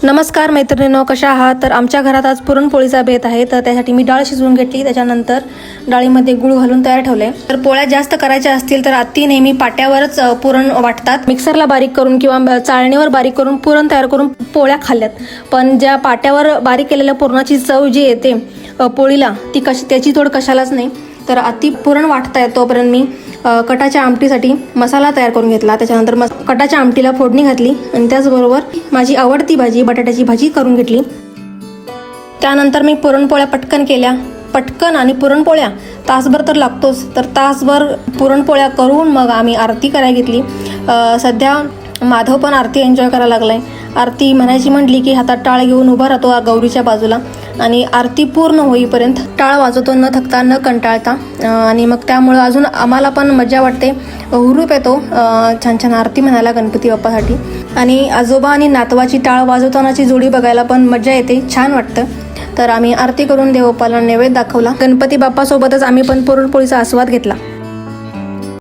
नमस्कार मैत्रिणींनो, कशा आहात? तर आमच्या घरात आज पुरणपोळीचा बेत आहे. तर त्यासाठी मी डाळ शिजवून घेतली. त्याच्यानंतर डाळीमध्ये गूळ घालून तयार ठेवले. तर पोळ्या जास्त करायच्या असतील तर आत्ती नेहमी पाट्यावरच पुरण वाटतात. मिक्सरला बारीक करून किंवा चाळणीवर बारीक करून पुरण तयार करून पोळ्या खाल्ल्यात. पण ज्या पाट्यावर बारीक केलेल्या पुरणाची चव जी येते पोळीला ती त्याची तोड कशालाच नाही. तर आत्ती पुरण वाटतायत तोपर्यंत मी कटाच्या आमटीसाठी मसाला तयार करून घेतला. त्याच्यानंतर कटाच्या आमटीला फोडणी घातली आणि त्याचबरोबर माझी आवडती भाजी बटाट्याची भाजी करून घेतली. त्यानंतर मी पुरणपोळ्या पटकन केल्या. पटकन आणि पुरणपोळ्या तासभर तर लागतोच. तर तासभर पुरणपोळ्या करून मग आम्ही आरती करायला घेतली. सध्या माधव पण आरती एन्जॉय करायला लागलाय. आरती म्हणायची म्हटली की हातात टाळ घेऊन उभा राहतो गौरीच्या बाजूला आणि आरती पूर्ण होईपर्यंत टाळ वाजवतो न थकता न कंटाळता. आणि मग त्यामुळं अजून आम्हाला पण मजा वाटते, हुरूप येतो छान छान आरती म्हणायला गणपती बाप्पासाठी. आणि आजोबा आणि नातवाची टाळ वाजवतानाची जोडी बघायला पण मजा येते, छान वाटतं. तर आम्ही आरती करून देवबाप्पाला नैवेद्य दाखवला. गणपती बाप्पासोबतच आम्ही पण पुरणपोळीचा आस्वाद घेतला.